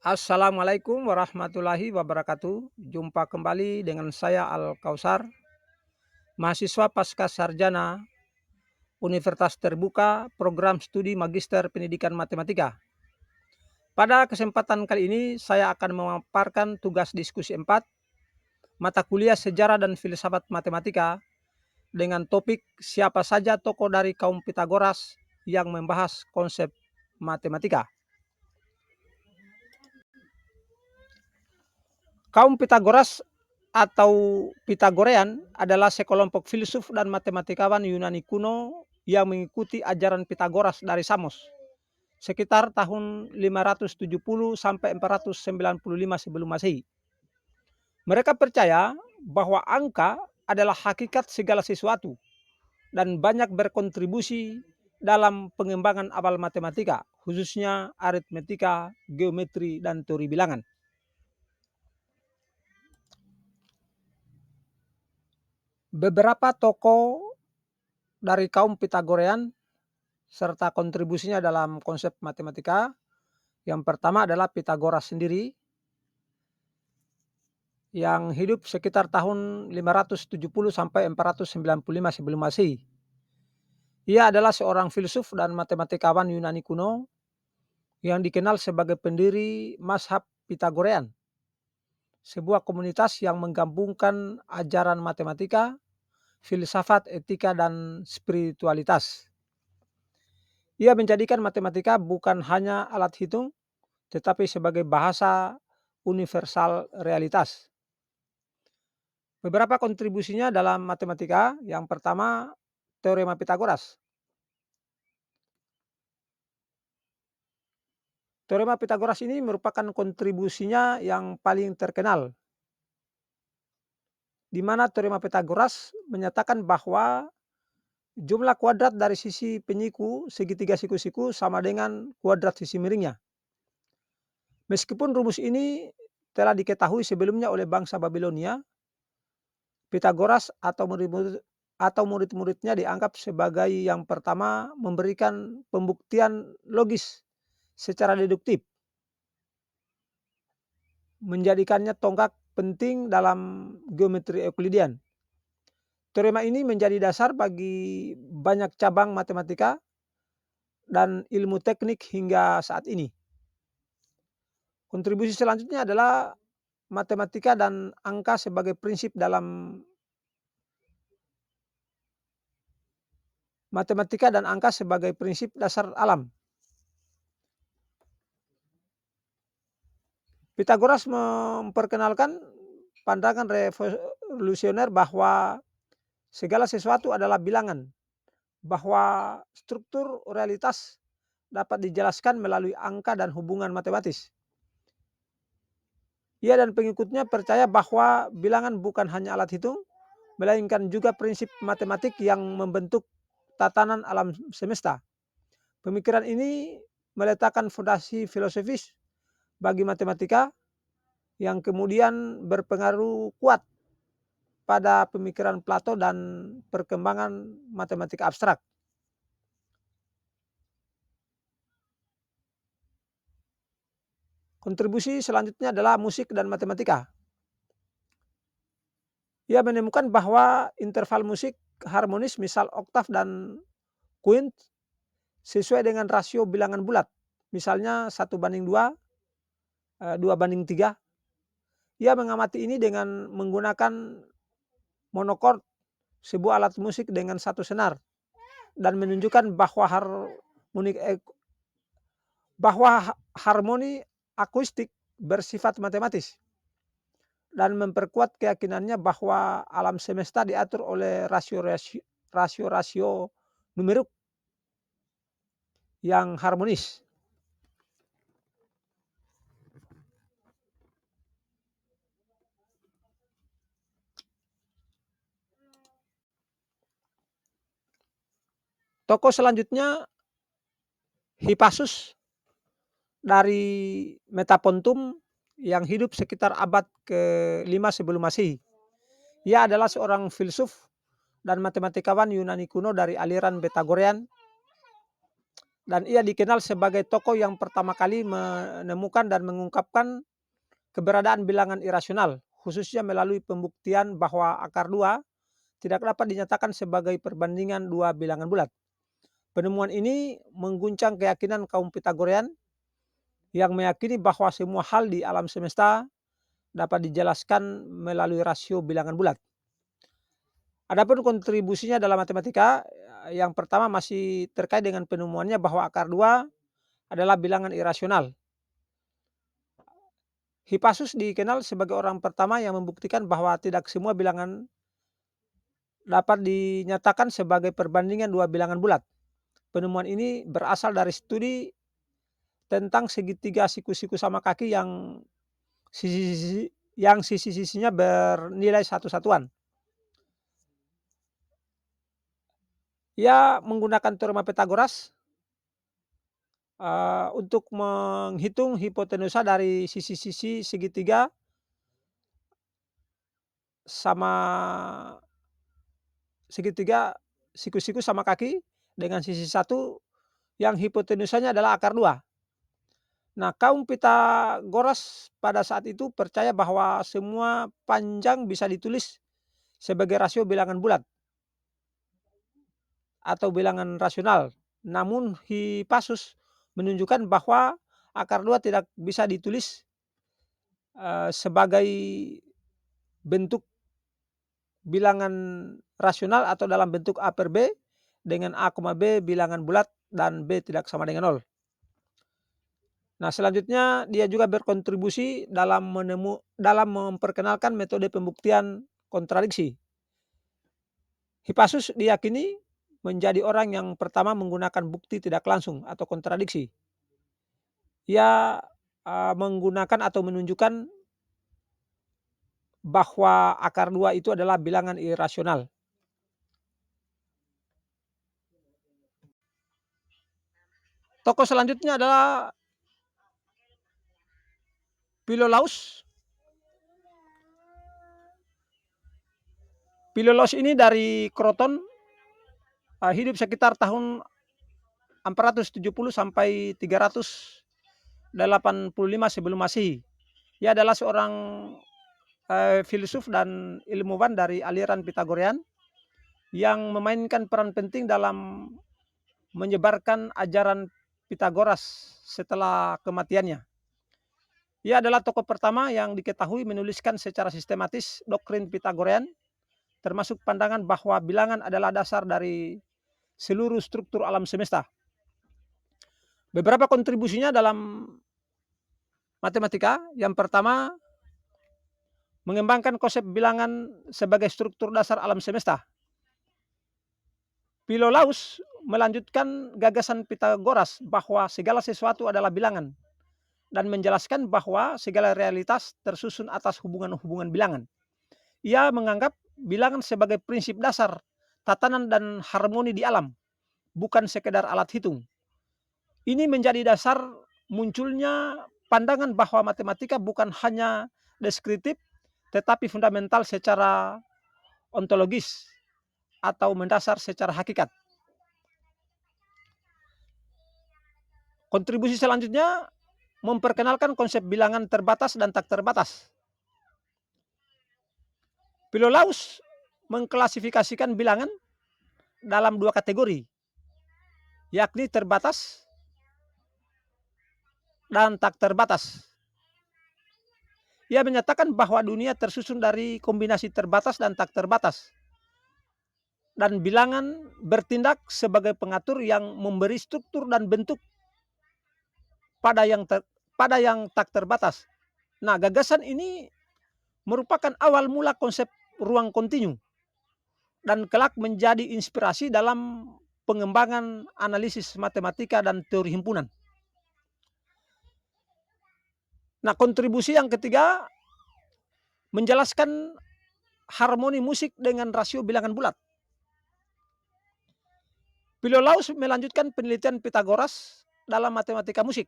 Assalamualaikum warahmatullahi wabarakatuh. Jumpa kembali dengan saya Al Kausar, mahasiswa pasca sarjana Universitas Terbuka Program Studi Magister Pendidikan Matematika. Pada kesempatan kali ini saya akan memaparkan tugas diskusi 4 mata kuliah Sejarah dan Filsafat Matematika dengan topik siapa saja tokoh dari kaum Pitagoras yang membahas konsep matematika. Kaum Pitagoras atau Pitagorean adalah sekelompok filsuf dan matematikawan Yunani kuno yang mengikuti ajaran Pitagoras dari Samos sekitar tahun 570 sampai 495 sebelum Masehi. Mereka percaya bahwa angka adalah hakikat segala sesuatu dan banyak berkontribusi dalam pengembangan awal matematika, khususnya aritmetika, geometri, dan teori bilangan. Beberapa tokoh dari kaum Pitagorean serta kontribusinya dalam konsep matematika. Yang pertama adalah Pitagoras sendiri yang hidup sekitar tahun 570 sampai 495 sebelum Masehi. Ia adalah seorang filsuf dan matematikawan Yunani kuno yang dikenal sebagai pendiri mazhab Pitagorean, sebuah komunitas yang menggabungkan ajaran matematika, filsafat, etika, dan spiritualitas. Ia menjadikan matematika bukan hanya alat hitung, tetapi sebagai bahasa universal realitas. Beberapa kontribusinya dalam matematika, yang pertama teorema Pitagoras. Teorema Pitagoras ini merupakan kontribusinya yang paling terkenal, di mana teorema Pitagoras menyatakan bahwa jumlah kuadrat dari sisi penyiku segitiga siku-siku sama dengan kuadrat sisi miringnya. Meskipun rumus ini telah diketahui sebelumnya oleh bangsa Babilonia, Pitagoras atau murid-muridnya dianggap sebagai yang pertama memberikan pembuktian logis secara deduktif, menjadikannya tonggak penting dalam geometri Euclidean. Teorema ini menjadi dasar bagi banyak cabang matematika dan ilmu teknik hingga saat ini. Kontribusi selanjutnya adalah matematika dan angka sebagai prinsip dalam matematika dan angka sebagai prinsip dasar alam. Pitagoras memperkenalkan pandangan revolusioner bahwa segala sesuatu adalah bilangan, bahwa struktur realitas dapat dijelaskan melalui angka dan hubungan matematis. Ia dan pengikutnya percaya bahwa bilangan bukan hanya alat hitung, melainkan juga prinsip matematik yang membentuk tatanan alam semesta. Pemikiran ini meletakkan fondasi filosofis bagi matematika yang kemudian berpengaruh kuat pada pemikiran Plato dan perkembangan matematika abstrak. Kontribusi selanjutnya adalah musik dan matematika. Ia menemukan bahwa interval musik harmonis misal oktav dan quint sesuai dengan rasio bilangan bulat. Misalnya 1:2, 2:3. Ia mengamati ini dengan menggunakan monochord, sebuah alat musik dengan satu senar, dan menunjukkan bahwa harmoni akustik bersifat matematis, dan memperkuat keyakinannya bahwa alam semesta diatur oleh rasio-rasio numerik yang harmonis. Tokoh selanjutnya Hippasus dari Metapontum yang hidup sekitar abad ke-5 sebelum Masehi. Ia adalah seorang filsuf dan matematikawan Yunani kuno dari aliran Pitagorean dan ia dikenal sebagai tokoh yang pertama kali menemukan dan mengungkapkan keberadaan bilangan irasional, khususnya melalui pembuktian bahwa akar 2 tidak dapat dinyatakan sebagai perbandingan dua bilangan bulat. Penemuan ini mengguncang keyakinan kaum Pitagorean yang meyakini bahwa semua hal di alam semesta dapat dijelaskan melalui rasio bilangan bulat. Adapun kontribusinya dalam matematika, yang pertama masih terkait dengan penemuannya bahwa akar 2 adalah bilangan irasional. Hippasus dikenal sebagai orang pertama yang membuktikan bahwa tidak semua bilangan dapat dinyatakan sebagai perbandingan dua bilangan bulat. Penemuan ini berasal dari studi tentang segitiga siku-siku sama kaki yang sisi-sisinya bernilai satu satuan. Ia menggunakan teorema Pythagoras untuk menghitung hipotenusa dari sisi-sisi segitiga siku-siku sama kaki dengan sisi satu yang hipotenusanya adalah akar 2. Nah, kaum Pythagoras pada saat itu percaya bahwa semua panjang bisa ditulis sebagai rasio bilangan bulat atau bilangan rasional. Namun Hippasus menunjukkan bahwa akar 2 tidak bisa ditulis sebagai bentuk bilangan rasional atau dalam bentuk A per B dengan A, B bilangan bulat dan B tidak sama dengan 0. Nah, selanjutnya dia juga berkontribusi dalam memperkenalkan metode pembuktian kontradiksi. Hippasus diyakini menjadi orang yang pertama menggunakan bukti tidak langsung atau kontradiksi. Ia menggunakan atau menunjukkan bahwa akar 2 itu adalah bilangan irasional. Tokoh selanjutnya adalah Philolaus. Philolaus ini dari Kroton, hidup sekitar tahun 470 sampai 385 sebelum Masehi. Ia adalah seorang filsuf dan ilmuwan dari aliran Pythagorean yang memainkan peran penting dalam menyebarkan ajaran Pythagoras setelah kematiannya. Ia adalah tokoh pertama yang diketahui menuliskan secara sistematis doktrin Pythagorean, termasuk pandangan bahwa bilangan adalah dasar dari seluruh struktur alam semesta. Beberapa kontribusinya dalam matematika, yang pertama mengembangkan konsep bilangan sebagai struktur dasar alam semesta. Philolaus melanjutkan gagasan Pythagoras bahwa segala sesuatu adalah bilangan dan menjelaskan bahwa segala realitas tersusun atas hubungan-hubungan bilangan. Ia menganggap bilangan sebagai prinsip dasar tatanan dan harmoni di alam, bukan sekedar alat hitung. Ini menjadi dasar munculnya pandangan bahwa matematika bukan hanya deskriptif, tetapi fundamental secara ontologis atau mendasar secara hakikat. Kontribusi selanjutnya memperkenalkan konsep bilangan terbatas dan tak terbatas. Philolaus mengklasifikasikan bilangan dalam dua kategori, yakni terbatas dan tak terbatas. Ia menyatakan bahwa dunia tersusun dari kombinasi terbatas dan tak terbatas, dan bilangan bertindak sebagai pengatur yang memberi struktur dan bentuk pada yang tak terbatas. Nah, gagasan ini merupakan awal mula konsep ruang kontinu dan kelak menjadi inspirasi dalam pengembangan analisis matematika dan teori himpunan. Nah, kontribusi yang ketiga menjelaskan harmoni musik dengan rasio bilangan bulat. Philolaus melanjutkan penelitian Pythagoras dalam matematika musik.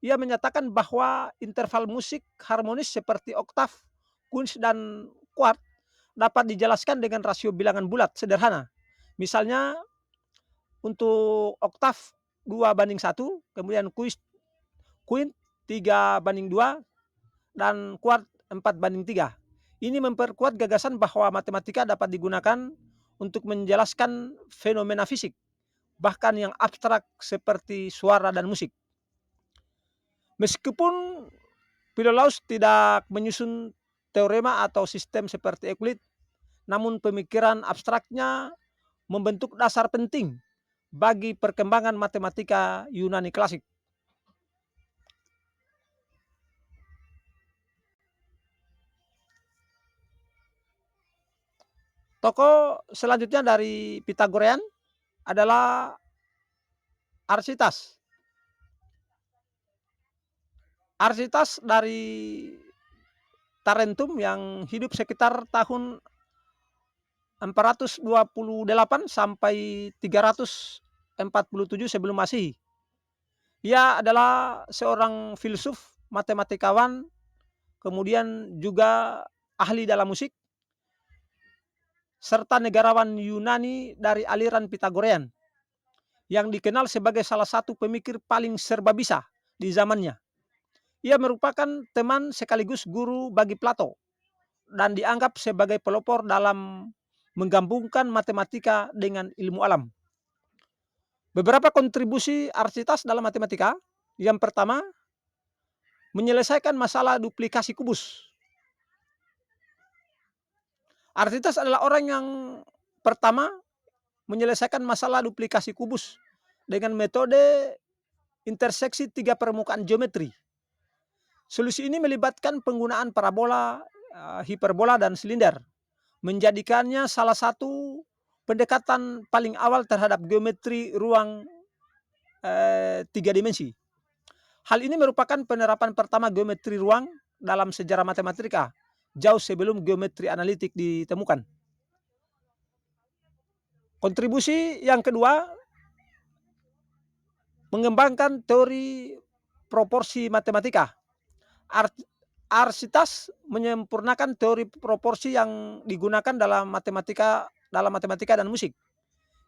Ia menyatakan bahwa interval musik harmonis seperti oktav, kunst, dan kuart dapat dijelaskan dengan rasio bilangan bulat sederhana. Misalnya untuk oktav 2:1, kemudian quint 3:2, dan kuart 4:3. Ini memperkuat gagasan bahwa matematika dapat digunakan untuk menjelaskan fenomena fisik, bahkan yang abstrak seperti suara dan musik. Meskipun Philolaus tidak menyusun teorema atau sistem seperti Euclid, namun pemikiran abstraknya membentuk dasar penting bagi perkembangan matematika Yunani klasik. Tokoh selanjutnya dari Pitagorean adalah Arsitas. Arsitas dari Tarentum yang hidup sekitar tahun 428 sampai 347 sebelum Masehi. Ia adalah seorang filsuf, matematikawan, kemudian juga ahli dalam musik, serta negarawan Yunani dari aliran Pitagorean yang dikenal sebagai salah satu pemikir paling serba bisa di zamannya. Ia merupakan teman sekaligus guru bagi Plato dan dianggap sebagai pelopor dalam menggabungkan matematika dengan ilmu alam. Beberapa kontribusi Arsitas dalam matematika. Yang pertama, menyelesaikan masalah duplikasi kubus. Arsitas adalah orang yang pertama menyelesaikan masalah duplikasi kubus dengan metode interseksi 3 permukaan geometri. Solusi ini melibatkan penggunaan parabola, hiperbola, dan silinder, menjadikannya salah satu pendekatan paling awal terhadap geometri ruang 3 dimensi. Hal ini merupakan penerapan pertama geometri ruang dalam sejarah matematika, jauh sebelum geometri analitik ditemukan. Kontribusi yang kedua, mengembangkan teori proporsi matematika. Arsitas menyempurnakan teori proporsi yang digunakan dalam matematika dan musik.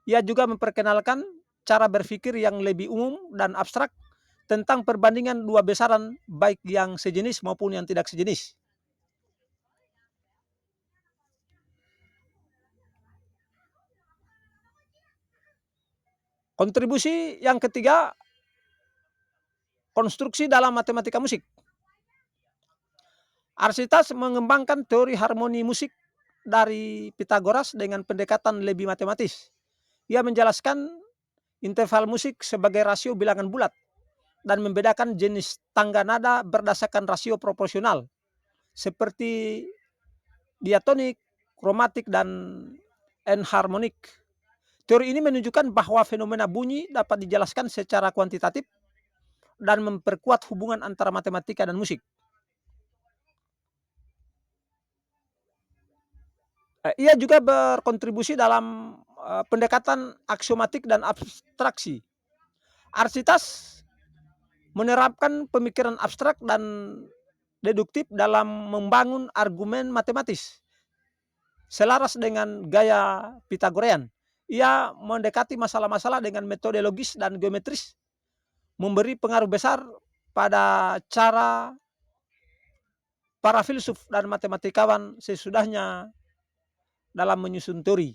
Ia juga memperkenalkan cara berpikir yang lebih umum dan abstrak tentang perbandingan dua besaran baik yang sejenis maupun yang tidak sejenis. Kontribusi yang ketiga, konstruksi dalam matematika musik. Arsitas mengembangkan teori harmoni musik dari Pitagoras dengan pendekatan lebih matematis. Ia menjelaskan interval musik sebagai rasio bilangan bulat dan membedakan jenis tangga nada berdasarkan rasio proporsional seperti diatonik, kromatik, dan enharmonik. Teori ini menunjukkan bahwa fenomena bunyi dapat dijelaskan secara kuantitatif dan memperkuat hubungan antara matematika dan musik. Ia juga berkontribusi dalam pendekatan aksiomatik dan abstraksi. Arsitas menerapkan pemikiran abstrak dan deduktif dalam membangun argumen matematis. Selaras dengan gaya Pitagorean, ia mendekati masalah-masalah dengan metode logis dan geometris, memberi pengaruh besar pada cara para filsuf dan matematikawan sesudahnya dalam menyusun teori.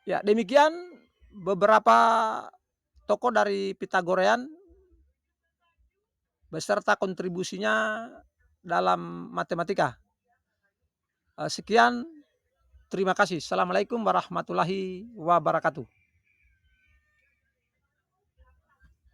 Ya, demikian beberapa tokoh dari Pitagorean beserta kontribusinya dalam matematika. Sekian, terima kasih. Assalamualaikum warahmatullahi wabarakatuh.